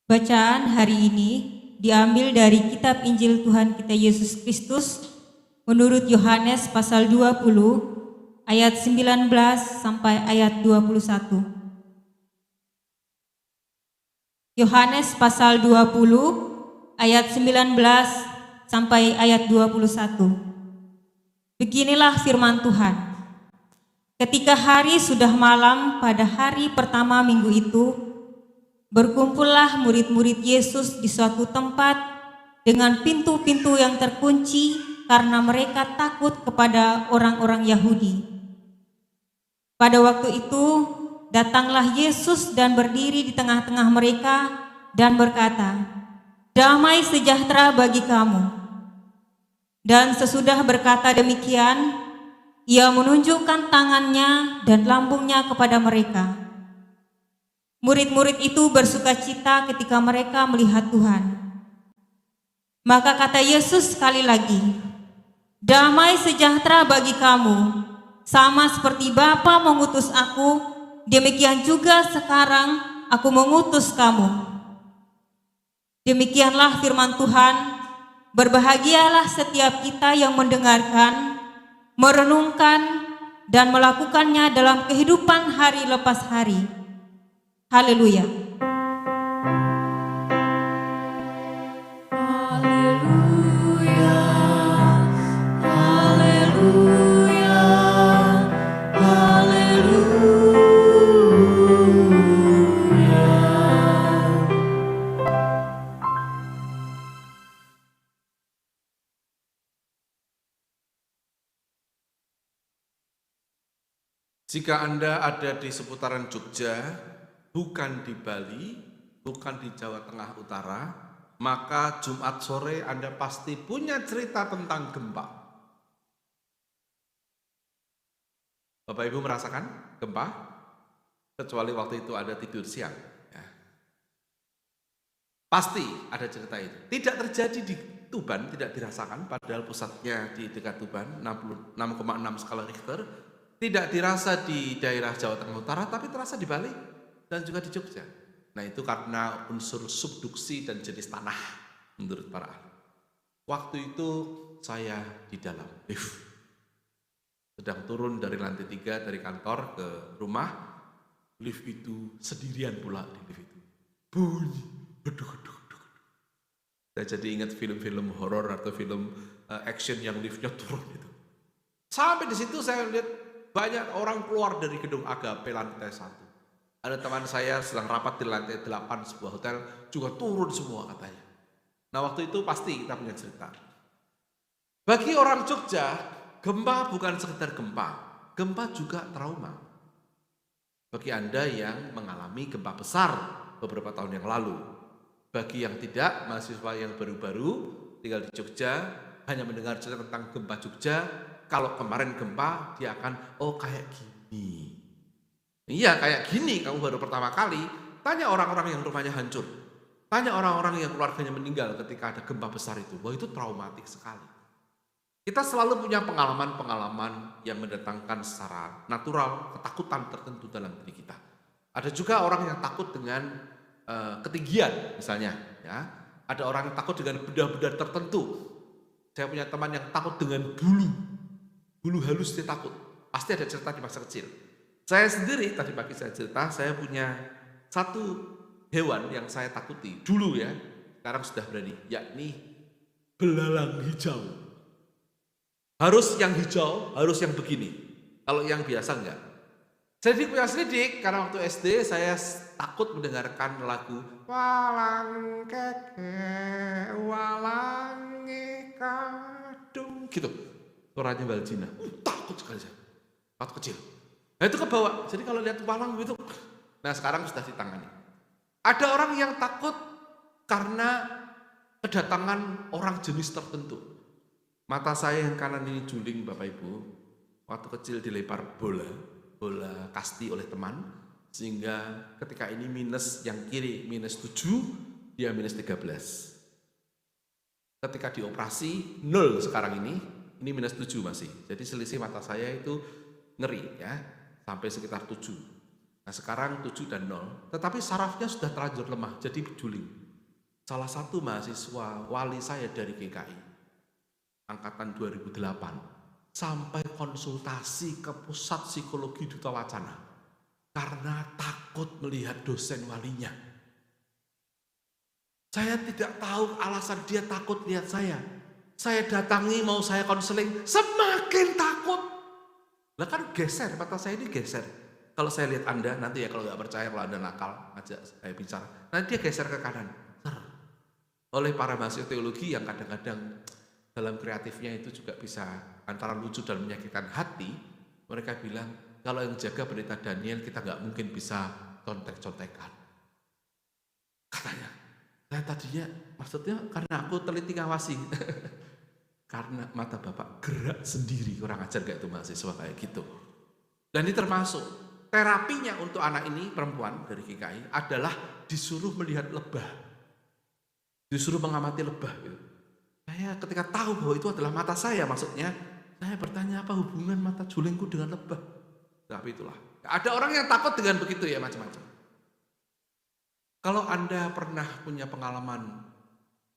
Bacaan hari ini diambil dari kitab Injil Tuhan kita Yesus Kristus menurut Yohanes pasal 20 ayat 19 sampai ayat 21. Yohanes pasal 20 ayat 19 sampai ayat 21. Beginilah firman Tuhan. Ketika hari sudah malam pada hari pertama minggu itu, berkumpullah murid-murid Yesus di suatu tempat dengan pintu-pintu yang terkunci karena mereka takut kepada orang-orang Yahudi. Pada waktu itu, datanglah Yesus dan berdiri di tengah-tengah mereka dan berkata, "Damai sejahtera bagi kamu." Dan sesudah berkata demikian, Ia menunjukkan tangannya dan lambungnya kepada mereka. Murid-murid itu bersukacita ketika mereka melihat Tuhan. Maka kata Yesus sekali lagi, "Damai sejahtera bagi kamu. Sama seperti Bapa mengutus aku, demikian juga sekarang aku mengutus kamu." Demikianlah firman Tuhan. Berbahagialah setiap kita yang mendengarkan, merenungkan, dan melakukannya dalam kehidupan hari lepas hari. Haleluya. Haleluya, haleluya, haleluya. Jika Anda ada di seputaran Jogja, bukan di Bali, bukan di Jawa Tengah Utara, maka Jumat sore Anda pasti punya cerita tentang gempa. Bapak Ibu merasakan gempa? Kecuali waktu itu ada tidur siang. Ya. Pasti ada cerita itu. Tidak terjadi di Tuban, tidak dirasakan, padahal pusatnya di dekat Tuban, 6,6 skala Richter. Tidak dirasa di daerah Jawa Tengah Utara, tapi terasa di Bali dan juga di Jogja. Nah, itu karena unsur subduksi dan jenis tanah menurut para ahli. Waktu itu saya di dalam lift, sedang turun dari lantai 3 dari kantor ke rumah. Lift itu sendirian pula di lift itu. Bunyi, aduh. Saya jadi ingat film-film horor atau film action yang liftnya turun itu. Sampai di situ saya lihat banyak orang keluar dari gedung Agape lantai 1. Ada teman saya sedang rapat di lantai 8 sebuah hotel, juga turun semua katanya. Nah, waktu itu pasti kita punya cerita. Bagi orang Jogja, gempa bukan sekedar gempa, gempa juga trauma. Bagi Anda yang mengalami gempa besar beberapa tahun yang lalu. Bagi yang tidak, mahasiswa yang baru-baru tinggal di Jogja, hanya mendengar cerita tentang gempa Jogja, kalau kemarin gempa, dia akan, oh kayak gini. Iya kayak gini, kamu baru pertama kali. Tanya orang-orang yang rumahnya hancur. Tanya orang-orang yang keluarganya meninggal ketika ada gempa besar itu. Wah, itu traumatik sekali. Kita selalu punya pengalaman-pengalaman yang mendatangkan secara natural ketakutan tertentu dalam diri kita. Ada juga orang yang takut dengan ketinggian misalnya. Ya. Ada orang yang takut dengan benda-benda tertentu. Saya punya teman yang takut dengan bulu halus, dia takut. Pasti ada cerita di masa kecil. Saya sendiri, tadi pagi saya cerita, saya punya satu hewan yang saya takuti. Dulu ya, sekarang sudah berani, yakni belalang hijau. Harus yang hijau, harus yang begini. Kalau yang biasa enggak. Selidik, karena waktu SD saya takut mendengarkan lagu Walang keke, walang kadung, gitu. Suaranya Baljina, takut sekali saya, waktu kecil. Nah itu kebawa, jadi kalau lihat walang gitu, nah sekarang sudah ditangani. Ada orang yang takut karena kedatangan orang jenis tertentu. Mata saya yang kanan ini juling Bapak Ibu, waktu kecil dilempar bola kasti oleh teman, sehingga ketika ini minus, yang kiri minus 7, dia minus 13. Ketika dioperasi, 0 sekarang ini minus 7 masih. Jadi selisih mata saya itu ngeri ya, sampai sekitar 7. Nah sekarang 7 dan 0, tetapi sarafnya sudah terlanjur lemah, jadi juling. salah satu mahasiswa wali saya dari GKI, angkatan 2008, sampai konsultasi ke pusat psikologi Duta Wacana karena takut melihat dosen walinya. Saya tidak tahu alasan dia takut lihat saya. Saya datangi mau saya konseling, semakin takut. Lah kan geser, mata saya ini geser. Kalau saya lihat Anda, nanti ya kalau nggak percaya, kalau Anda nakal, ajak saya bicara. Nanti dia geser ke kanan. Oleh para mahasiswa teologi yang kadang-kadang dalam kreatifnya itu juga bisa antara lucu dan menyakitkan hati. Mereka bilang, kalau yang jaga pendeta Daniel kita nggak mungkin bisa contek-contekan. Katanya, saya tadinya maksudnya karena aku teliti ngawasi. Karena mata Bapak gerak sendiri, kurang ajar gak itu mahasiswa kayak gitu. Dan ini termasuk terapinya untuk anak ini, perempuan dari GKI, adalah disuruh melihat lebah. Disuruh mengamati lebah gitu. Saya ketika tahu bahwa itu adalah mata saya, maksudnya saya bertanya apa hubungan mata julingku dengan lebah. Tapi itulah, ada orang yang takut dengan begitu ya, macam-macam. Kalau Anda pernah punya pengalaman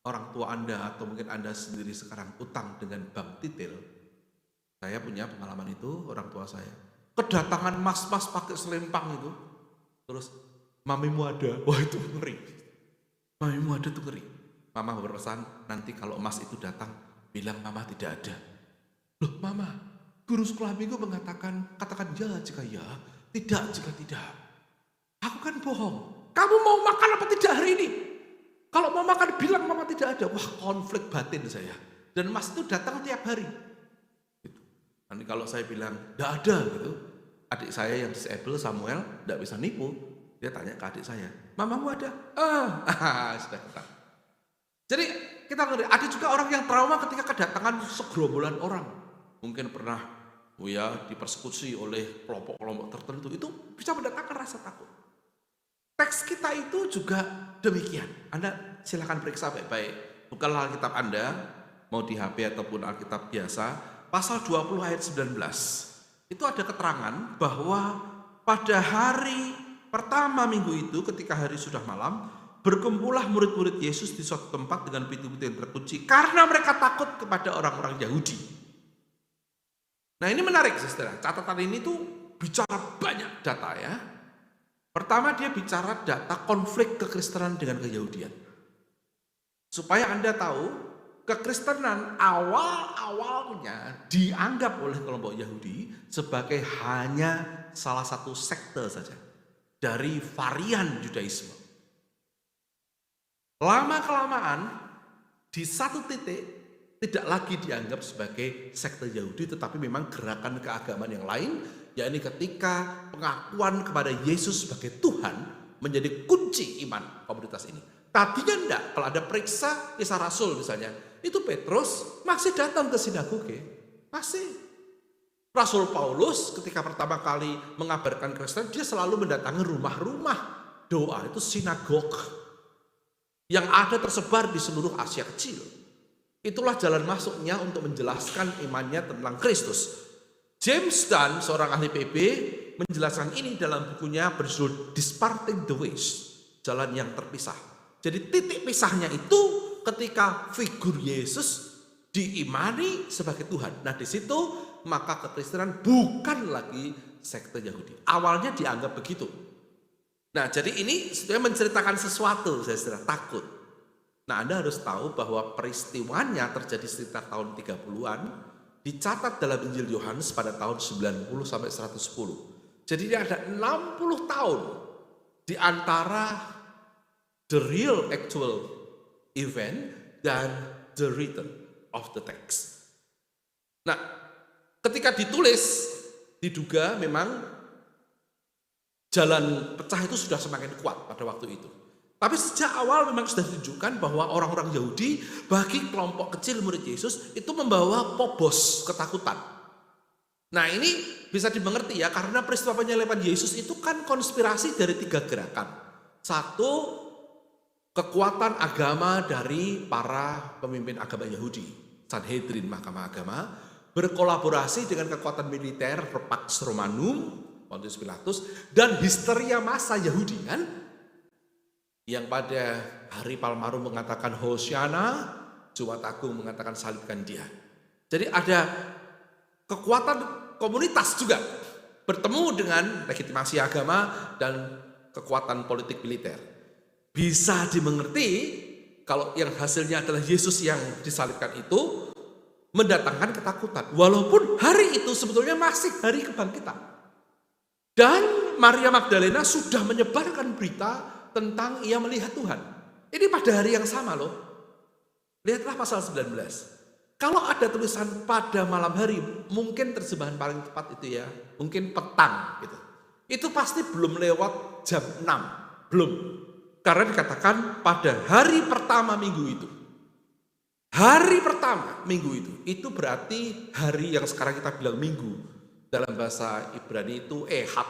orang tua Anda atau mungkin Anda sendiri sekarang utang dengan bank titil, saya punya pengalaman itu, orang tua saya. Kedatangan mas-mas pakai selempang itu, terus mamimu ada, wah itu ngeri. Mamimu ada tuh ngeri. Mama berpesan, nanti kalau mas itu datang, bilang mama tidak ada. Loh mama, guru sekolah minggu mengatakan, katakan ya jika ya, tidak jika tidak. Aku kan bohong. Kamu mau makan apa tidak hari ini? Kalau mau makan bilang mama tidak ada. Wah konflik batin saya. Dan mas itu datang tiap hari. Gitu. Nanti kalau saya bilang tidak ada gitu, adik saya yang disable Samuel tidak bisa nipu. Dia tanya ke adik saya, mamamu ada? Sudah ketang. Jadi kita ngerti. Ada juga orang yang trauma ketika kedatangan segerombolan orang. Mungkin pernah dipersekusi oleh kelompok-kelompok tertentu. Itu bisa mendatangkan rasa takut. Teks kita itu juga demikian. Anda silakan periksa baik-baik. Bukanlah Alkitab Anda, mau di HP ataupun Alkitab biasa, pasal 20 ayat 19. Itu ada keterangan bahwa pada hari pertama minggu itu ketika hari sudah malam, berkumpullah murid-murid Yesus di suatu tempat dengan pintu-pintu yang terkunci karena mereka takut kepada orang-orang Yahudi. Nah ini menarik saudara, catatan ini tuh bicara banyak data ya. Pertama dia bicara data konflik kekristenan dengan keyahudian. Supaya Anda tahu, kekristenan awal-awalnya dianggap oleh kelompok Yahudi sebagai hanya salah satu sekte saja dari varian Judaisme. Lama-kelamaan di satu titik tidak lagi dianggap sebagai sekte Yahudi, tetapi memang gerakan keagamaan yang lain, yakni ketika pengakuan kepada Yesus sebagai Tuhan menjadi kunci iman komunitas ini. Tadinya enggak, kalau ada periksa kisah Rasul misalnya, itu Petrus masih datang ke sinagoge, masih. Rasul Paulus ketika pertama kali mengabarkan Kristen, dia selalu mendatangi rumah-rumah doa, itu sinagog yang ada tersebar di seluruh Asia Kecil. Itulah jalan masuknya untuk menjelaskan imannya tentang Kristus. James Dunn, seorang ahli PB, menjelaskan ini dalam bukunya berjudul Disparting the Ways, jalan yang terpisah. Jadi titik pisahnya itu ketika figur Yesus diimani sebagai Tuhan. Nah di situ maka kekristenan bukan lagi sekte Yahudi. Awalnya dianggap begitu. Nah jadi ini sebenarnya menceritakan sesuatu, saya sudah takut. Nah Anda harus tahu bahwa peristiwanya terjadi sekitar tahun 30-an, dicatat dalam Injil Yohanes pada tahun 90 sampai 110. Jadi ini ada 60 tahun di antara the real actual event dan the written of the text. Nah, ketika ditulis diduga memang jalan pecah itu sudah semakin kuat pada waktu itu. Tapi sejak awal memang sudah ditunjukkan bahwa orang-orang Yahudi bagi kelompok kecil murid Yesus itu membawa phobos, ketakutan. Nah ini bisa dimengerti ya, karena peristiwa penyaliban Yesus itu kan konspirasi dari 3 gerakan. Satu, kekuatan agama dari para pemimpin agama Yahudi, Sanhedrin, Mahkamah Agama, berkolaborasi dengan kekuatan militer, Pax Romanum, Pontius Pilatus, dan histeria massa Yahudi kan. Yang pada hari Palmarum mengatakan Hosiana, Jumat Agung mengatakan salibkan dia. Jadi ada kekuatan komunitas juga bertemu dengan legitimasi agama dan kekuatan politik militer. Bisa dimengerti kalau yang hasilnya adalah Yesus yang disalibkan itu mendatangkan ketakutan. Walaupun hari itu sebetulnya masih hari kebangkitan. Dan Maria Magdalena sudah menyebarkan berita tentang ia melihat Tuhan. Ini pada hari yang sama loh. Lihatlah pasal 19. Kalau ada tulisan pada malam hari, mungkin terjemahan paling tepat itu ya, mungkin petang gitu. Itu pasti belum lewat jam 6, belum. Karena dikatakan pada hari pertama minggu itu. Hari pertama minggu itu berarti hari yang sekarang kita bilang minggu. Dalam bahasa Ibrani itu Ehad.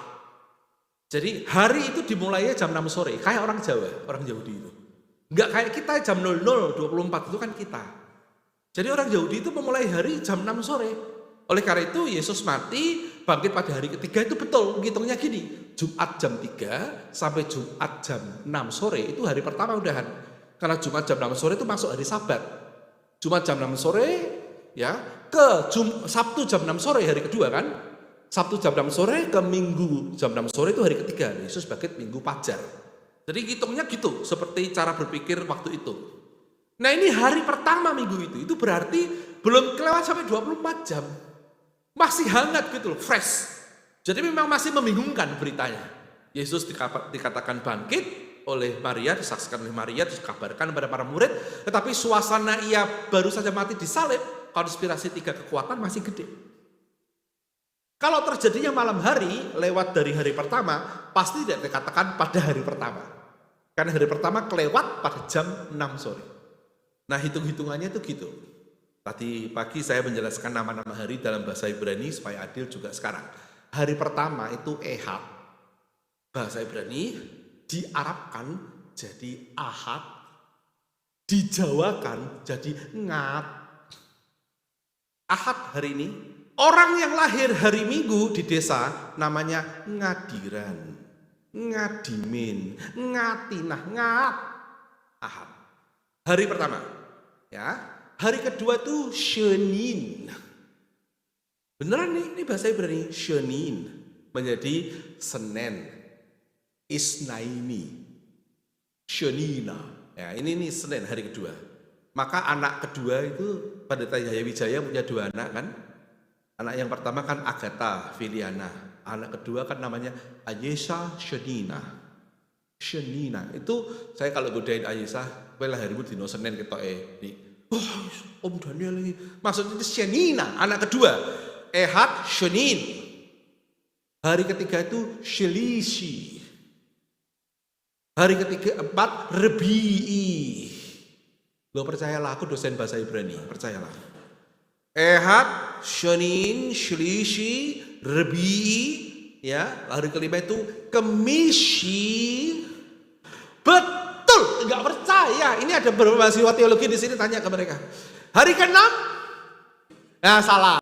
Jadi hari itu dimulainya jam 6 sore, kayak orang Jawa, orang Yahudi itu. Enggak kayak kita jam 00.24 itu kan kita. Jadi orang Yahudi itu memulai hari jam 6 sore. Oleh karena itu Yesus mati, bangkit pada hari ketiga itu betul. Hitungnya gini, Jumat jam 3 sampai Jumat jam 6 sore itu hari pertama udahan. Karena Jumat jam 6 sore itu masuk hari Sabat. Jumat jam 6 sore ya ke Sabtu jam 6 sore hari kedua kan. Sabtu jam 6 sore ke Minggu jam 6 sore itu hari ketiga. Yesus bangkit Minggu Pajar. Jadi hitungnya gitu, seperti cara berpikir waktu itu. Nah ini hari pertama minggu itu berarti belum kelewat sampai 24 jam. Masih hangat gitu loh, fresh. Jadi memang masih membingungkan beritanya. Yesus dikatakan bangkit oleh Maria, disaksikan oleh Maria, dikabarkan kepada para murid. Tetapi suasana ia baru saja mati disalib, konspirasi tiga kekuatan masih gede. Kalau terjadinya malam hari, lewat dari hari pertama, pasti tidak dikatakan pada hari pertama. Karena hari pertama kelewat pada jam 6 sore. Nah hitung-hitungannya itu gitu. Tadi pagi saya menjelaskan nama-nama hari dalam bahasa Ibrani supaya adil juga sekarang. Hari pertama itu Ehad. Bahasa Ibrani diarabkan jadi Ahad. Dijawakan jadi Ngad. Ahad hari ini. Orang yang lahir hari Minggu di desa namanya Ngadiran, Ngadimin, Ngatinah, Ngat, Ahad. Hari pertama, ya. Hari kedua itu Shenin. Beneran nih, ini bahasa Ibrani, Shenin menjadi Senin, Isnaini, Shenina. Ya, ini Senin hari kedua. Maka anak kedua itu pada Yahya Wijaya punya dua anak kan. Anak yang pertama kan Agatha Filiana. Anak kedua kan namanya Ayesha Shenina. Shenina. Itu saya kalau godain Ayesha, kowe lahirmu dino Senin ketoke. Om Daniel ini. Maksudnya itu Shenina, anak kedua. Ehad Shenin. Hari ketiga itu Shelishi. Hari ketiga empat Rebi'i. Lo percayalah, aku dosen bahasa Ibrani, percayalah. Ehad, Shenin, Shelishi, Rebi'i, ya. Hari kelima itu Kemishi. Betul, nggak percaya. Ini ada beberapa mahasiswa teologi di sini, tanya ke mereka. Hari ke-6, nah salah.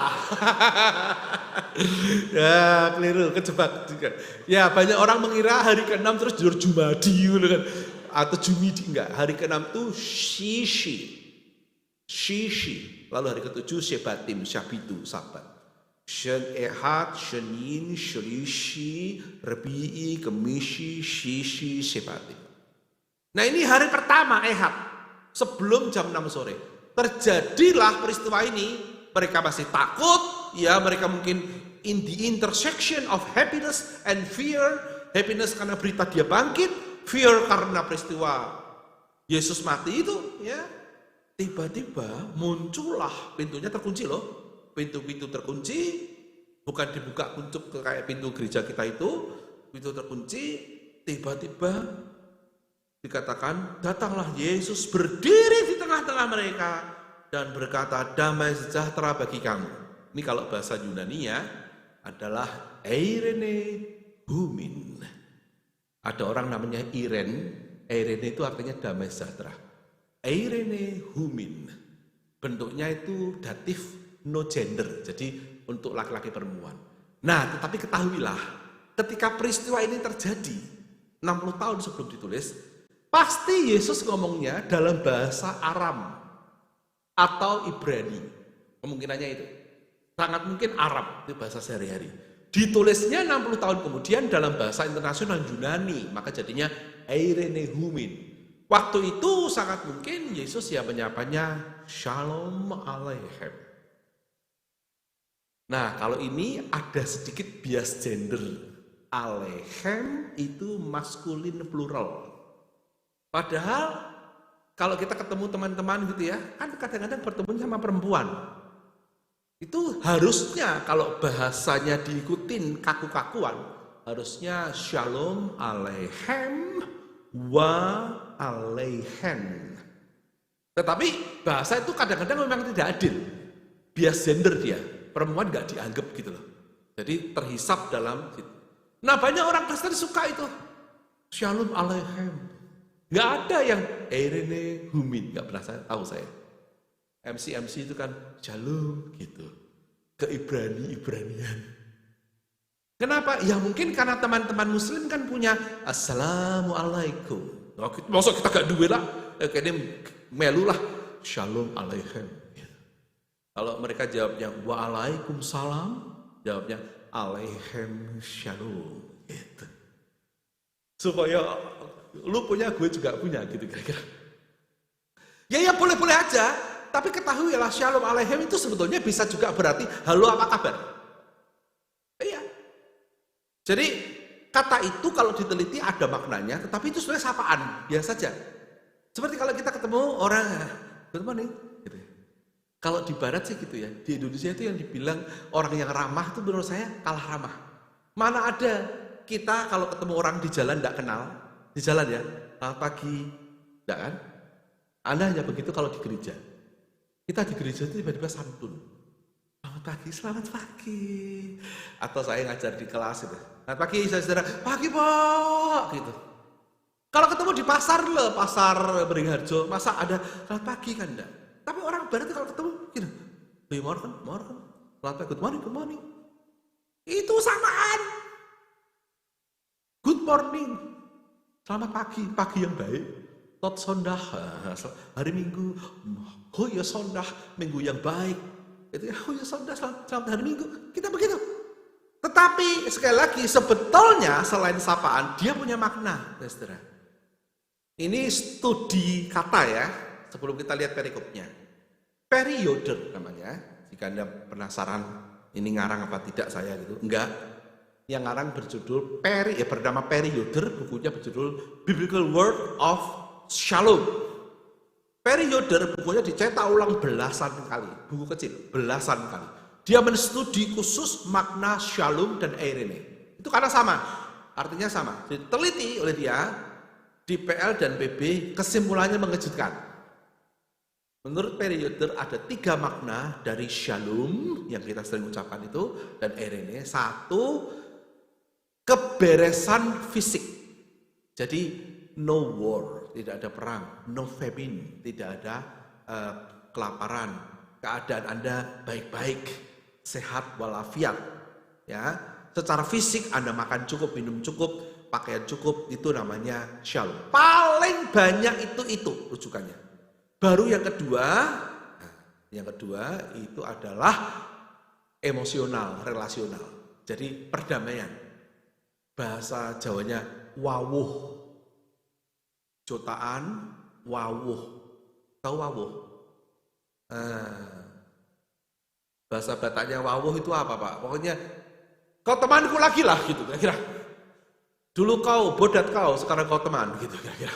Ya keliru, kejebak juga. Ya banyak orang mengira hari ke-6 terus jujur Jumadi gitu kan. Atau Jumidi, enggak. Hari ke-6 itu Shishi. Lalu hari ke-7 Shebatim, Syabitu, Sabat. Ehad, Shenin, Shelishi, Rebi'i, Kemishi, Shishi, Shebatim. Nah ini hari pertama Ehad. Sebelum jam 6 sore. Terjadilah peristiwa ini. Mereka masih takut. Ya mereka mungkin in the intersection of happiness and fear. Happiness karena berita dia bangkit. Fear karena peristiwa Yesus mati itu. Ya. Tiba-tiba muncullah, pintunya terkunci loh. Pintu-pintu terkunci, bukan dibuka kuncup kayak pintu gereja kita itu. Pintu terkunci, tiba-tiba dikatakan, datanglah Yesus berdiri di tengah-tengah mereka dan berkata, damai sejahtera bagi kamu. Ini kalau bahasa Yunani-nya adalah Eirene Humin. Ada orang namanya Irene itu artinya damai sejahtera. Eirene Humin, bentuknya itu datif no gender, jadi untuk laki-laki perempuan. Nah, tetapi ketahuilah, ketika peristiwa ini terjadi, 60 tahun sebelum ditulis, Pasti Yesus ngomongnya dalam bahasa Aram atau Ibrani. Kemungkinannya itu. Sangat mungkin Arab, itu bahasa sehari-hari. Ditulisnya 60 tahun kemudian dalam bahasa internasional Yunani, maka jadinya Eirene Humin. Waktu itu sangat mungkin Yesus ya menyapanya Shalom Aleichem. Nah, kalau ini ada sedikit bias gender. Aleichem itu maskulin plural. Padahal kalau kita ketemu teman-teman gitu ya, kan kadang-kadang bertemu sama perempuan. Itu harusnya kalau bahasanya diikutin kaku-kakuan, harusnya Shalom Aleichem wa Aleichen. Tetapi bahasa itu kadang-kadang memang tidak adil. Bias gender dia, perempuan nggak dianggap gitu loh. Jadi terhisap dalam situ. Nah banyak orang Kristen suka itu. Shalom Aleichem. Nggak ada yang Eirene Humin, nggak pernah tahu saya. MC itu kan Shalom gitu. Ke Ibranian. Kenapa? Ya mungkin karena teman-teman muslim kan punya Assalamualaikum. Maksud kita gak duwe lah. Kayaknya melu lah. Shalom Aleichem. Kalau mereka jawabnya Waalaikumsalam, jawabnya Aleichem Shalom. Gitu. Supaya lu punya, gue juga punya gitu kira-kira. Ya boleh-boleh aja. Tapi ketahuilah Shalom Aleichem itu sebetulnya bisa juga berarti halo apa kabar. Iya. Jadi kata itu kalau diteliti ada maknanya, tetapi itu sebenarnya sapaan, biasa saja. Seperti kalau kita ketemu orang, good morning, gitu. Kalau di barat sih gitu ya, di Indonesia itu yang dibilang orang yang ramah itu menurut saya kalah ramah. Mana ada kita kalau ketemu orang di jalan tidak kenal, di jalan ya, selamat pagi, tidak kan? Anda hanya begitu kalau di gereja. Kita di gereja itu tiba-tiba santun. Selamat pagi. Atau saya ngajar di kelas itu. Selamat pagi saudara, pagi Pak, gitu. Kalau ketemu di pasar loh, pasar Beringharjo, masa ada selamat pagi kan enggak? Tapi orang barat itu kalau ketemu gitu, good morning, selamat pagi, good morning. Itu samaan. Good morning, selamat pagi, pagi yang baik. Tot sondah, hari Minggu, oh ya sondah, Minggu yang baik. Itu oh ya sondah, selamat hari Minggu. Kita begitu. Tetapi sekali lagi sebetulnya selain sapaan dia punya makna, saudara. Ini studi kata ya, sebelum kita lihat perikopnya. Perioder namanya. Jika Anda penasaran ini ngarang apa tidak saya gitu, enggak. Yang ngarang berjudul bernama Perioder, bukunya berjudul Biblical Word of Shalom. Perioder bukunya dicetak ulang belasan kali, buku kecil belasan kali. Dia menstudi khusus makna Shalom dan Eirene. Itu karena sama, artinya sama. Diteliti oleh dia di PL dan PB, kesimpulannya mengejutkan. Menurut Perioder ada 3 makna dari Shalom yang kita sering ucapkan itu dan Eirene. 1, keberesan fisik. Jadi no war, tidak ada perang, no famine, tidak ada kelaparan, keadaan Anda baik-baik, sehat walafiat. Ya, secara fisik Anda makan cukup, minum cukup, pakaian cukup, itu namanya Shalom. Paling banyak itu rujukannya. Baru yang kedua itu adalah emosional, relasional. Jadi perdamaian. Bahasa Jawanya wawuh. Jotaan, wawuh. Tahu wawuh? Bahasa Bataknya wawuh itu apa Pak? Pokoknya kau temanku lagi lah gitu kira-kira. Dulu kau bodat kau, sekarang kau teman gitu kira-kira.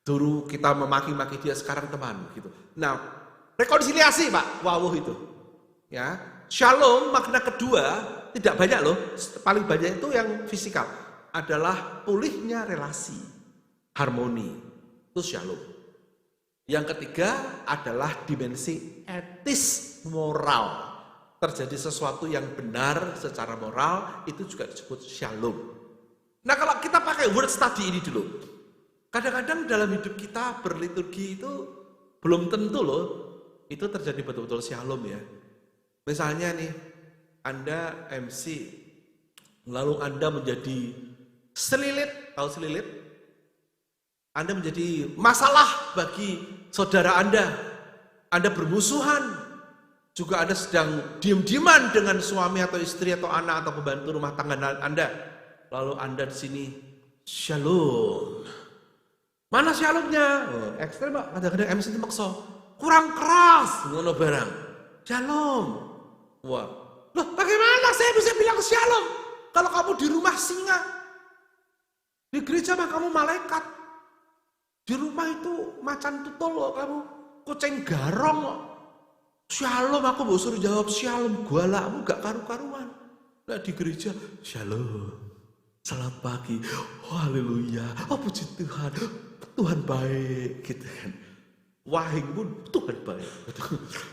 Dulu kita memaki-maki dia, sekarang teman gitu. Nah, rekonsiliasi Pak, wawuh itu. Ya, Shalom makna kedua tidak banyak loh, paling banyak itu yang fisikal adalah pulihnya relasi, harmoni, itu Shalom. Yang ketiga adalah dimensi etis moral. Terjadi sesuatu yang benar secara moral, itu juga disebut Shalom. Nah kalau kita pakai word study ini dulu, kadang-kadang dalam hidup kita berliturgi itu belum tentu loh, itu terjadi betul-betul Shalom ya. Misalnya nih, Anda MC, lalu Anda menjadi selilit, tahu selilit? Anda menjadi masalah bagi saudara Anda. Anda bermusuhan. Juga Anda sedang diam-diaman dengan suami atau istri atau anak atau pembantu rumah tangga Anda. Lalu Anda di sini, shalom. Mana shalomnya? Oh, ekstrem Pak, kadang-kadang MC itu maksa. Kurang keras, ngono barang. Shalom. Wah, loh bagaimana saya bisa bilang shalom? Kalau kamu di rumah singa. Di gereja mah kamu malaikat. Di rumah itu macan tutul kok kamu. Kucing garong kok. Shalom, aku mau suruh jawab shalom. Gualakmu gak karu-karuan. Nah di gereja, shalom. Selamat pagi. Oh, haleluya. Oh puji Tuhan. Tuhan baik. Gitu kan. Wahing pun Tuhan baik.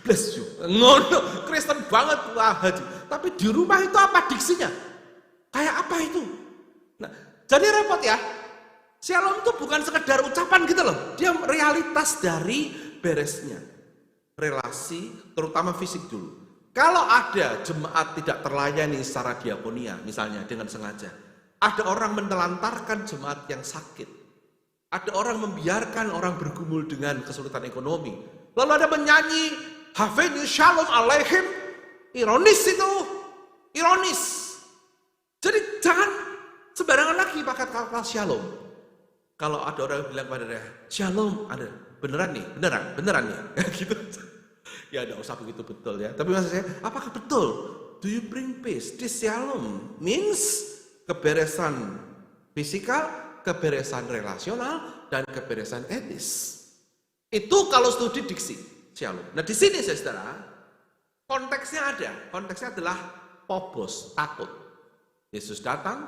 Bless you. Ngono. Kristen banget. Wah, tapi di rumah itu apa diksinya? Kayak apa itu? Nah, jadi repot ya. Shalom itu bukan sekedar ucapan gitu loh. Dia realitas dari beresnya. Relasi, terutama fisik dulu. Kalau ada jemaat tidak terlayani secara diakonia, misalnya dengan sengaja. Ada orang menelantarkan jemaat yang sakit. Ada orang membiarkan orang bergumul dengan kesulitan ekonomi. Lalu ada menyanyi, Havenu Shalom Aleichem. Ironis itu. Ironis. Jadi jangan sembarangan lagi pakai kata shalom. Kalau ada orang bilang pada dia, shalom, ada beneran nih, beneran nih, gitu. Ya enggak usah begitu betul ya. Tapi maksud saya, apakah betul? Do you bring peace? This shalom means keberesan fisikal, keberesan relasional, dan keberesan etis. Itu kalau studi diksi shalom. Nah di sini saudara, konteksnya ada. Konteksnya adalah phobos, takut. Yesus datang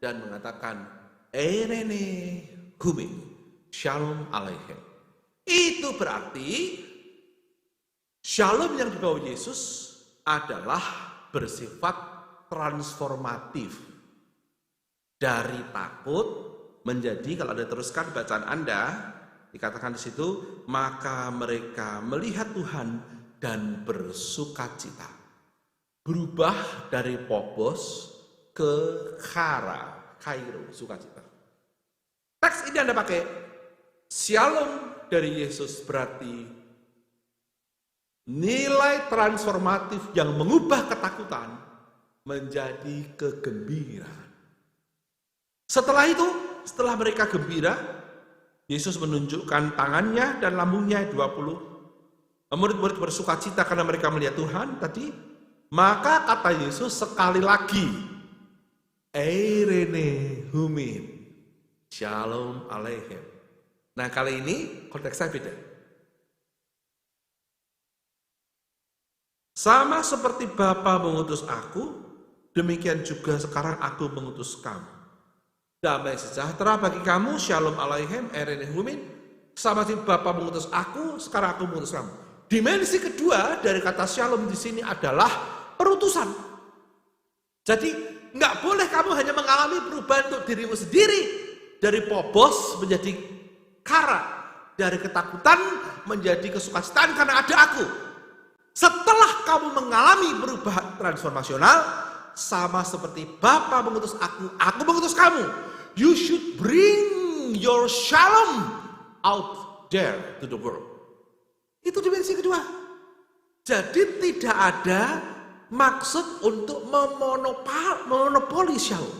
dan mengatakan, Eirene humin, shalom aleichem. Itu berarti shalom yang dibawa Yesus adalah bersifat transformatif. Dari takut menjadi, kalau Anda teruskan bacaan Anda, dikatakan di situ, maka mereka melihat Tuhan dan bersukacita. Berubah dari phobos ke kairo, sukacita. Teks ini Anda pakai, shalom dari Yesus berarti nilai transformatif yang mengubah ketakutan menjadi kegembiraan. Setelah itu, setelah mereka gembira, Yesus menunjukkan tangannya dan lambungnya 20. Murid-murid bersukacita karena mereka melihat Tuhan tadi. Maka kata Yesus sekali lagi, Eirene humin, shalom aleichem. Nah kali ini konteksnya beda. Sama seperti Bapa mengutus aku, demikian juga sekarang aku mengutus kamu. Damai sejahtera bagi kamu, shalom aleichem, Eirene humin. Sama seperti Bapa mengutus aku, sekarang aku mengutus kamu. Dimensi kedua dari kata shalom di sini adalah perutusan. Jadi nggak boleh kamu hanya mengalami perubahan untuk dirimu sendiri. Dari phobos menjadi kara. Dari ketakutan menjadi kesukacitaan karena ada aku. Setelah kamu mengalami perubahan transformasional, sama seperti Bapa mengutus aku mengutus kamu. You should bring your shalom out there to the world. Itu dimensi kedua. Jadi tidak ada maksud untuk memonopoli shalom.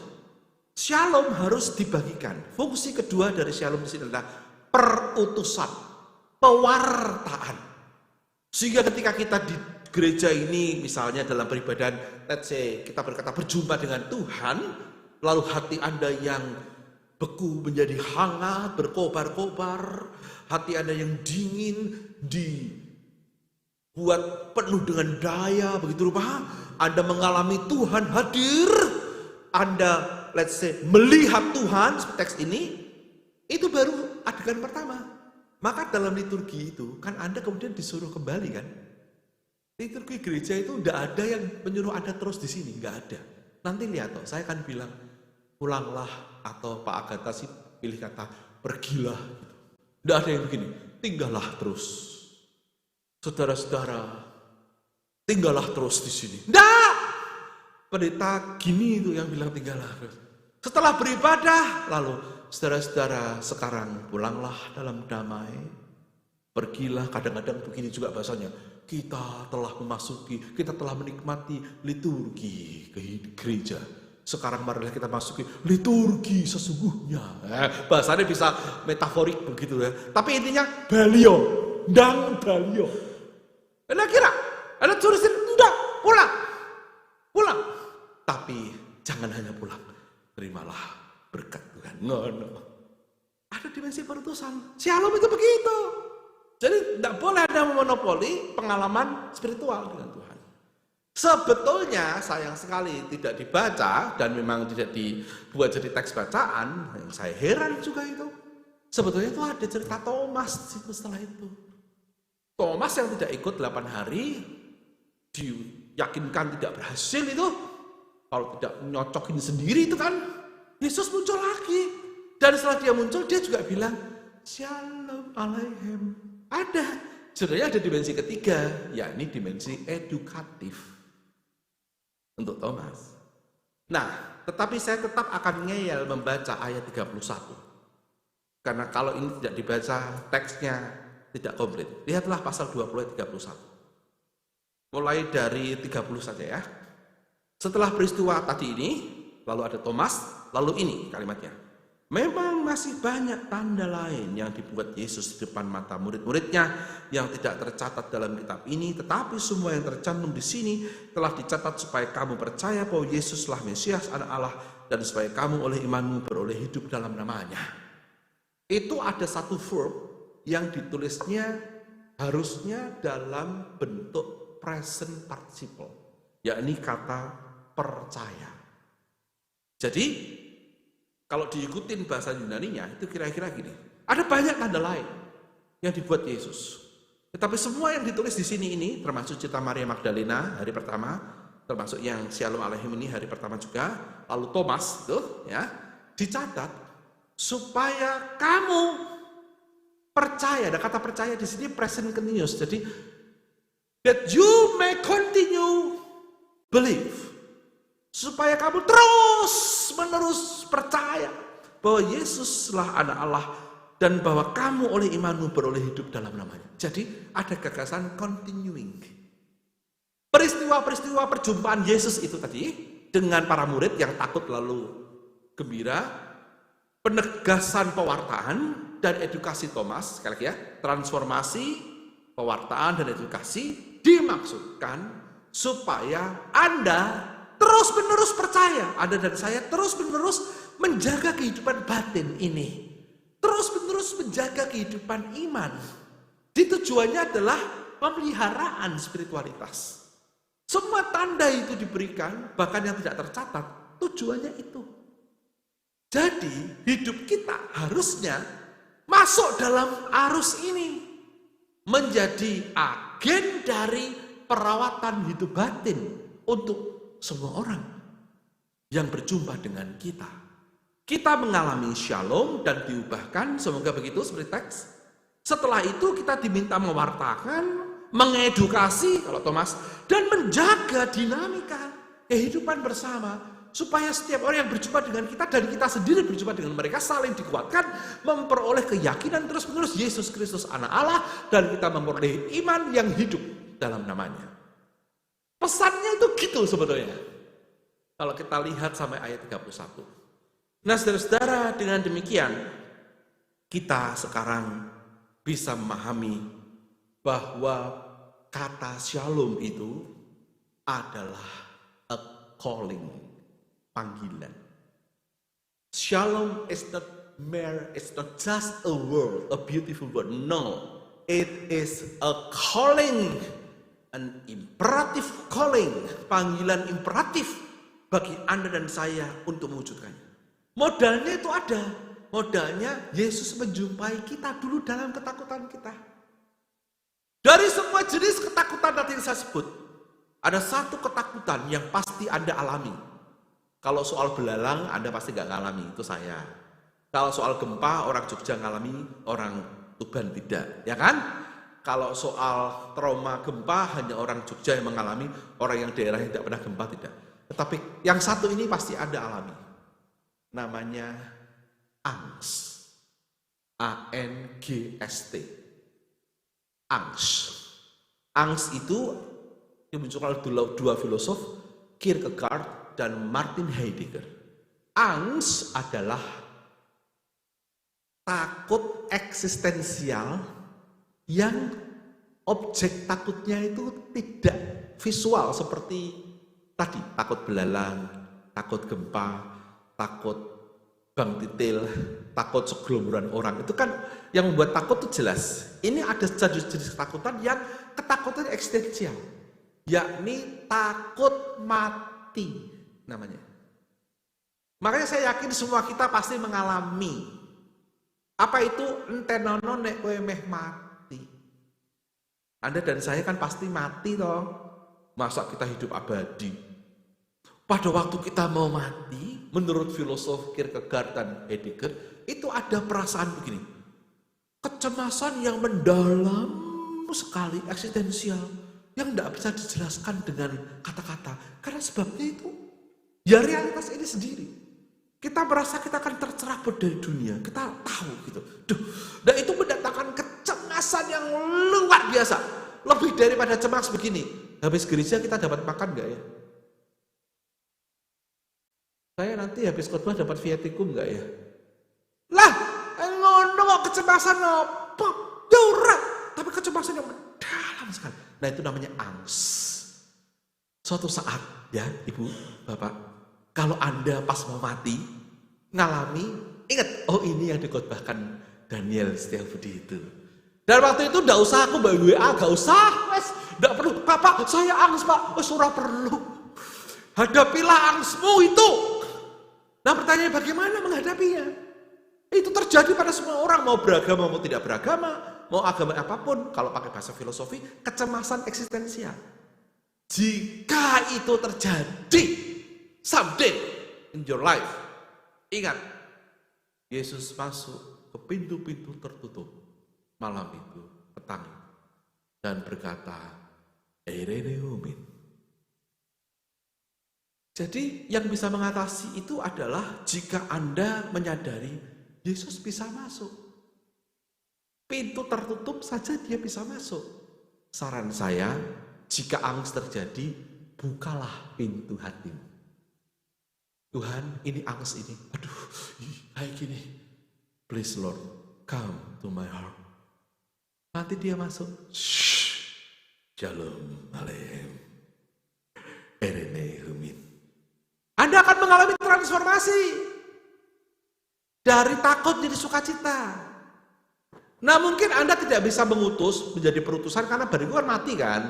Shalom harus dibagikan. Fungsi kedua dari shalom di sini adalah perutusan, pewartaan. Sehingga ketika kita di gereja ini, misalnya dalam peribadahan, let's say kita berkata berjumpa dengan Tuhan, lalu hati Anda yang beku menjadi hangat, berkobar-kobar, hati Anda yang dingin buat penuh dengan daya, begitu rupa Anda mengalami Tuhan hadir, Anda let's say melihat Tuhan seperti teks ini, itu baru adegan pertama. Maka dalam liturgi itu kan Anda kemudian disuruh kembali kan. Liturgi gereja itu tidak ada yang menyuruh Anda terus di sini, nggak ada. Nanti lihat toh, saya akan bilang pulanglah, atau Pak Agatha sih pilih kata pergilah. Tidak ada yang begini, tinggallah terus. Saudara-saudara, tinggallah terus di sini. Tidak. Pendeta gini itu yang bilang tinggallah terus. Setelah beribadah, lalu saudara-saudara sekarang pulanglah dalam damai, pergilah, kadang-kadang begini juga bahasanya, kita telah menikmati liturgi gereja. Sekarang marilah kita masuki liturgi sesungguhnya. Bahasanya bisa metaforik begitu ya. Tapi intinya balio, ndang balio. Anda kira, Anda tulisin enggak, pulang. Tapi jangan hanya pulang, terimalah berkat Tuhan. No. Ada dimensi perutusan. Shalom itu begitu. Jadi tidak boleh ada memonopoli pengalaman spiritual dengan Tuhan. Sebetulnya sayang sekali tidak dibaca dan memang tidak dibuat jadi teks bacaan. Yang saya heran juga itu. Sebetulnya itu ada cerita Thomas setelah itu. Thomas yang tidak ikut 8 hari, diyakinkan tidak berhasil itu. Kalau tidak nyocokin sendiri itu kan, Yesus muncul lagi. Dan setelah dia muncul, dia juga bilang, Shalom Aleichem. Ada. Sebenarnya ada dimensi ketiga, yakni dimensi edukatif untuk Thomas. Nah, tetapi saya tetap akan ngeyel membaca ayat 31. Karena kalau ini tidak dibaca, teksnya tidak komplit. Lihatlah pasal 20 ayat 31. Mulai dari 30 saja ya. Setelah peristiwa tadi ini, lalu ada Thomas, lalu ini kalimatnya. Memang masih banyak tanda lain yang dibuat Yesus di depan mata murid-muridnya yang tidak tercatat dalam kitab ini, tetapi semua yang tercantum di sini telah dicatat supaya kamu percaya bahwa Yesuslah Mesias Anak Allah dan supaya kamu oleh imanmu beroleh hidup dalam namanya. Itu ada satu verb yang ditulisnya harusnya dalam bentuk present participle, yakni kata percaya. Jadi kalau diikutin bahasa Yunaninya itu kira-kira gini. Ada banyak tanda lain yang dibuat Yesus. Tetapi semua yang ditulis di sini ini, termasuk cerita Maria Magdalena hari pertama, termasuk yang Shalom Aleichem ini hari pertama juga, lalu Thomas itu ya, dicatat supaya kamu percaya. Ada kata percaya di sini present continuous. Jadi that you may continue believe. Supaya kamu terus-menerus percaya bahwa Yesuslah Anak Allah dan bahwa kamu oleh imanmu beroleh hidup dalam namanya. Jadi ada gagasan continuing. Peristiwa-peristiwa perjumpaan Yesus itu tadi dengan para murid yang takut lalu gembira, penegasan pewartaan dan edukasi Thomas, sekali lagi ya, transformasi, pewartaan dan edukasi dimaksudkan supaya Anda terus-menerus percaya, Anda dan saya terus-menerus menjaga kehidupan batin ini. Terus-menerus menjaga kehidupan iman. Tujuannya adalah pemeliharaan spiritualitas. Semua tanda itu diberikan, bahkan yang tidak tercatat, tujuannya itu. Jadi hidup kita harusnya masuk dalam arus ini. Menjadi agen dari perawatan hidup batin untuk semua orang yang berjumpa dengan kita. Kita mengalami shalom dan diubahkan, semoga begitu seperti teks. Setelah itu kita diminta mewartakan, mengedukasi, kalau Thomas, dan menjaga dinamika kehidupan bersama, supaya setiap orang yang berjumpa dengan kita dan kita sendiri berjumpa dengan mereka saling dikuatkan, memperoleh keyakinan terus-menerus Yesus Kristus Anak Allah, dan kita memperoleh iman yang hidup dalam namanya. Pesannya itu gitu sebetulnya. Kalau kita lihat sampai ayat 31. Nah saudara-saudara, dengan demikian kita sekarang bisa memahami bahwa kata shalom itu adalah a calling, panggilan. Shalom is not mere, it's not just a word, a beautiful word. No, it is a calling. An imperative calling, panggilan imperatif bagi Anda dan saya untuk mewujudkannya. Modalnya itu ada. Modalnya Yesus menjumpai kita dulu dalam ketakutan kita. Dari semua jenis ketakutan tadi yang saya sebut, ada satu ketakutan yang pasti Anda alami. Kalau soal belalang, Anda pasti gak ngalami, itu saya. Kalau soal gempa, orang Jogja ngalami, orang Tuban tidak, ya kan? Kalau soal trauma gempa hanya orang Jogja yang mengalami, orang yang daerah yang tidak pernah gempa tidak. Tetapi yang satu ini pasti Anda alami. Namanya angst. angst. A-N-G-S-T. Angst. Angst itu dimunculkan oleh dua filosof, Kierkegaard dan Martin Heidegger. Angst adalah takut eksistensial yang objek takutnya itu tidak visual seperti tadi, takut belalang, takut gempa, takut bang titil, takut segelomboran orang. Itu kan yang membuat takut itu jelas. Ini ada jenis ketakutan yang ketakutan eksistensial, yakni takut mati namanya. Makanya saya yakin semua kita pasti mengalami apa itu entenono nek kowe meh mati. Anda dan saya kan pasti mati toh. Masa kita hidup abadi? Pada waktu kita mau mati, menurut filosof Kierkegaard dan Heidegger, itu ada perasaan begini. Kecemasan yang mendalam sekali, eksistensial, yang tidak bisa dijelaskan dengan kata-kata. Karena sebabnya itu, ya realitas ini sendiri. Kita merasa kita akan tercerabut dari dunia, kita tahu gitu. Dan itu mendatangkan kecemasan yang luar biasa. Lebih daripada cemas begini, habis gereja kita dapat makan enggak ya? Saya nanti habis khotbah dapat viatikum enggak ya? Lah, ngono kok kecemasan apa? Ya ora, tapi kecemasan yang mendalam sekali. Nah itu namanya angst. Suatu saat ya Ibu, Bapak, kalau Anda pas mau mati, ngalami, ingat, oh ini yang dikhotbahkan Daniel Setiabudi itu. Dan waktu itu enggak usah aku WA, enggak usah, wes, enggak perlu. Bapak, saya angst Pak, wes ora perlu. Hadapilah angstmu itu. Nah pertanyaannya bagaimana menghadapinya? Itu terjadi pada semua orang, mau beragama, mau tidak beragama, mau agama apapun. Kalau pakai bahasa filosofi, kecemasan eksistensial. Jika itu terjadi someday in your life, ingat, Yesus masuk ke pintu-pintu tertutup malam itu, petang, dan berkata, Eirene Humin. Jadi yang bisa mengatasi itu adalah jika Anda menyadari Yesus bisa masuk. Pintu tertutup saja dia bisa masuk. Saran saya, jika angst terjadi, bukalah pintu hatimu. Tuhan, ini angst ini. Aduh, kayak gini. Please Lord, come to my heart. Nanti dia masuk. Shalom Aleichem. Eirene Humin. Anda akan mengalami transformasi. Dari takut jadi sukacita. Nah mungkin Anda tidak bisa mengutus menjadi perutusan karena bariku kan mati kan.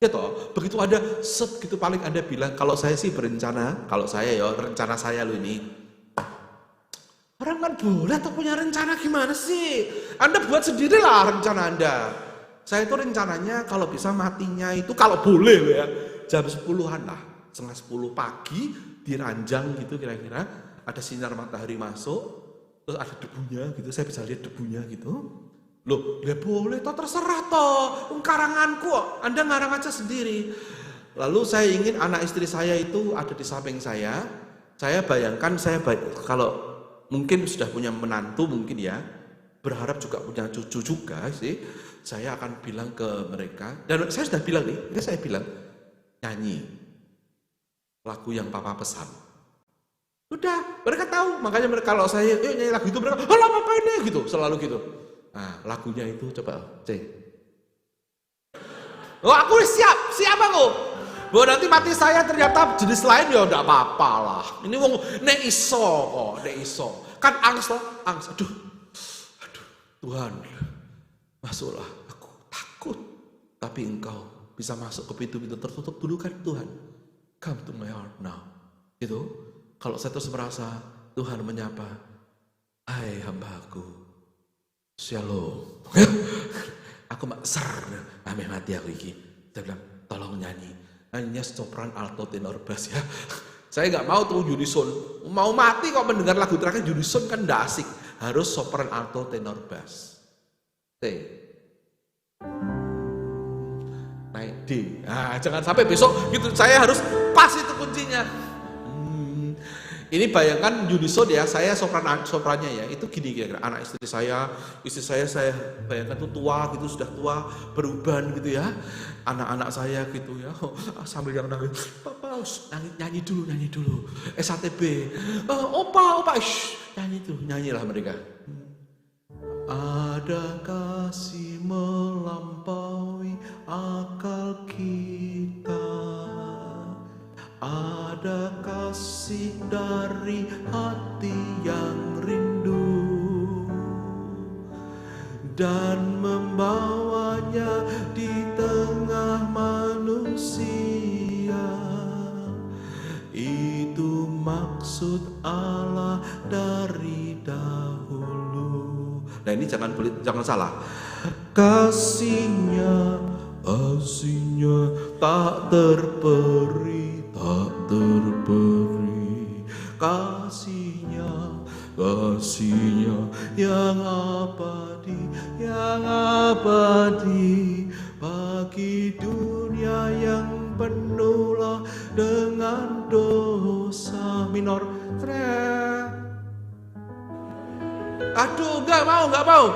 Ya toh, begitu ada set gitu paling Anda bilang, kalau saya sih berencana, kalau saya ya rencana saya lo ini. Orang kan boleh atau punya rencana gimana sih? Anda buat sendirilah rencana Anda. Saya itu rencananya kalau bisa matinya itu kalau boleh ya jam 10-an lah. 9:30 pagi diranjang gitu kira-kira. Ada sinar matahari masuk. Terus ada debunya gitu. Saya bisa lihat debunya gitu. Loh ya boleh toh terserah toh. Karanganku kok. Anda ngarang aja sendiri. Lalu saya ingin anak istri saya itu ada di samping saya. Saya bayangkan kalau mungkin sudah punya menantu mungkin ya, berharap juga punya cucu juga sih. Saya akan bilang ke mereka, dan saya sudah bilang nih, ini saya bilang, nyanyi lagu yang papa pesan. Udah, mereka tahu, makanya mereka kalau saya nyanyi lagu itu mereka, halah apa ini gitu, selalu gitu. Nah lagunya itu coba, oh aku siap aku. Bahwa nanti mati saya ternyata jenis lain ya udah apa-apa lah. Ini wong nek iso. Kan angst loh, angst. Aduh. Tuhan, masuklah. Aku takut. Tapi Engkau bisa masuk ke pintu-pintu tertutup dulu kan Tuhan. Come to my heart now. Gitu. Kalau saya terus merasa Tuhan menyapa, hai hamba-Ku, shalom. Aku ser, ame mati aku iki. Saya bilang, tolong nyanyi. Hanya sopran, alto, tenor, bass ya. Saya nggak mau tuh unison. Mau mati kok mendengar lagu terakhir unison kan nggak asik. Harus sopran, alto, tenor, bass. Naik D. Nah, jangan sampai besok gitu. Saya harus pas itu kuncinya. Ini bayangkan unison ya, saya soprannya ya, itu gini kira-kira, anak istri saya bayangkan tuh tua gitu, sudah tua, beruban gitu ya, anak-anak saya gitu ya, sambil yang nangis, papa nyanyi dulu, SATB, opa, nyanyilah mereka. Ada kasih melampaui akal kita, ada kasih dari hati yang rindu dan membawanya di tengah manusia. Itu maksud Allah dari dahulu. Nah ini jangan salah. Kasihnya tak terperi. Kasihnya yang abadi bagi dunia yang penuh dengan dosa. Minor. Aduh, nggak mau.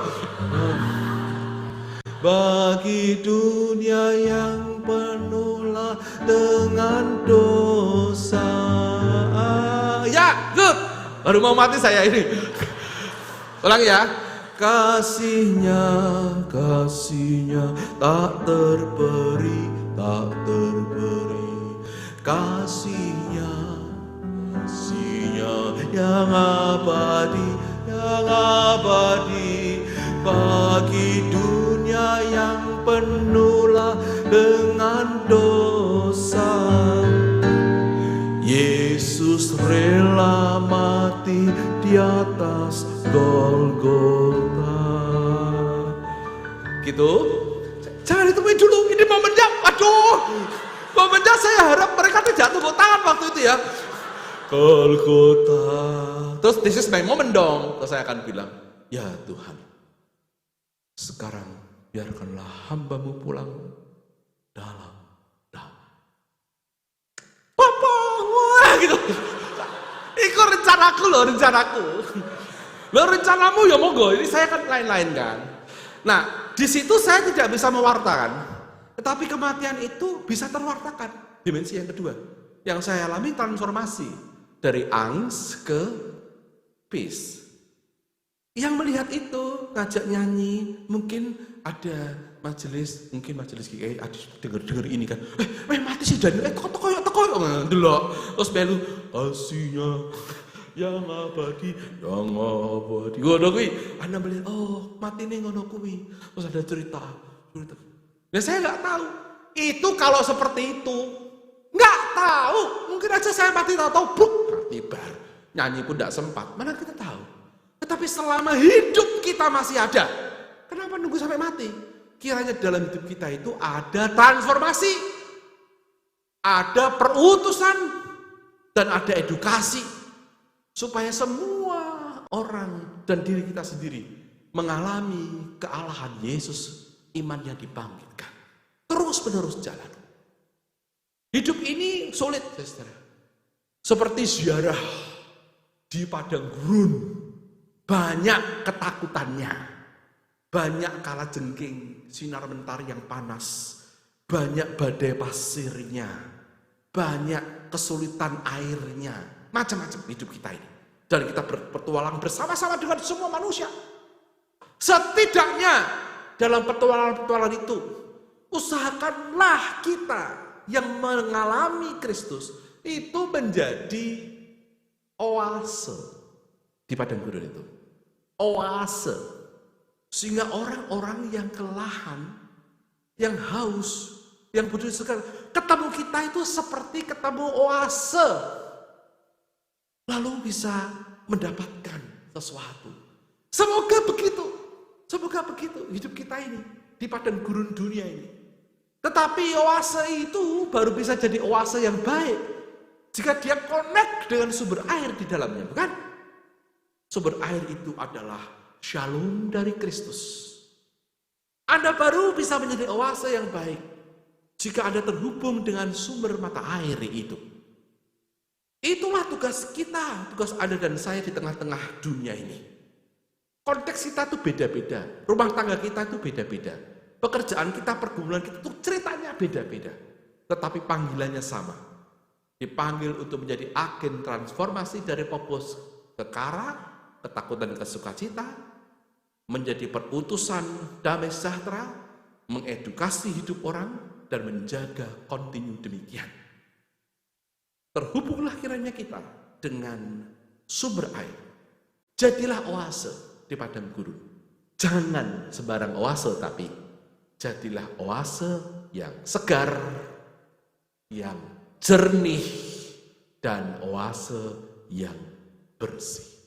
Bagi dunia yang penuh dengan dosa. Ya, good. Baru mau mati saya ini. Ulang ya. Kasihnya tak terperi. Kasihnya yang abadi bagi dunia yang penuh dengan dosa. Yesus rela mati di atas Golgota. Gitu. Jangan ditemuin dulu, ini momennya. Aduh, momennya saya harap mereka tidak tepuk tangan waktu itu ya. Golgota. Terus this is my moment dong. Terus saya akan bilang, ya Tuhan, sekarang biarkanlah hamba-Mu pulang dalam damai. Papa, wah gitu. Itu rencanaku. Loh rencanamu ya monggo, ini saya kan lain-lain kan. Nah, di situ saya tidak bisa mewartakan, tetapi kematian itu bisa terwartakan. Dimensi yang kedua, yang saya alami transformasi dari angst ke peace. Yang melihat itu ngajak nyanyi, mungkin ada majelis GKI, denger ini kan, mati sih dan teko delok terus belu kasihnya yang abadi. Ngono kuwi ana melihat, oh matine ngono kuwi. Terus ada cerita. Nah saya nggak tahu itu kalau seperti itu, nggak tahu, mungkin aja saya mati tahu bruk mati bar, nyanyi pun nggak sempat, mana kita tahu. Tetapi selama hidup kita masih ada, kenapa nunggu sampai mati? Kiranya dalam hidup kita itu ada transformasi, ada perutusan, dan ada edukasi, supaya semua orang dan diri kita sendiri mengalami kealahan Yesus, iman yang dibangkitkan, terus-menerus jalan. Hidup ini sulit, saudara. Seperti ziarah di padang gurun, banyak ketakutannya, banyak kalajengking, sinar mentari yang panas, banyak badai pasirnya, banyak kesulitan airnya, macam-macam hidup kita ini. Dan kita berpetualang bersama-sama dengan semua manusia. Setidaknya dalam petualangan itu, usahakanlah kita yang mengalami Kristus itu menjadi oase di padang gurun itu. Oase. Sehingga orang-orang yang kelelahan, yang haus, yang butuh sekali, ketemu kita itu seperti ketemu oase. Lalu bisa mendapatkan sesuatu. Semoga begitu hidup kita ini di padang gurun dunia ini. Tetapi oase itu baru bisa jadi oase yang baik jika dia connect dengan sumber air di dalamnya, bukan? Sumber air itu adalah shalom dari Kristus. Anda baru bisa menjadi oase yang baik jika Anda terhubung dengan sumber mata air itu. Itulah tugas kita, tugas Anda dan saya di tengah-tengah dunia ini. Konteks kita itu beda-beda, rumah tangga kita itu beda-beda, pekerjaan kita, pergumulan kita itu ceritanya beda-beda. Tetapi panggilannya sama. Dipanggil untuk menjadi agen transformasi dari popus ke kara, ketakutan ke sukacita, menjadi perutusan damai sejahtera, mengedukasi hidup orang, dan menjaga kontinu demikian. Terhubunglah kiranya kita dengan sumber air. Jadilah oase di padang gurun. Jangan sembarang oase, tapi jadilah oase yang segar, yang jernih, dan oase yang bersih.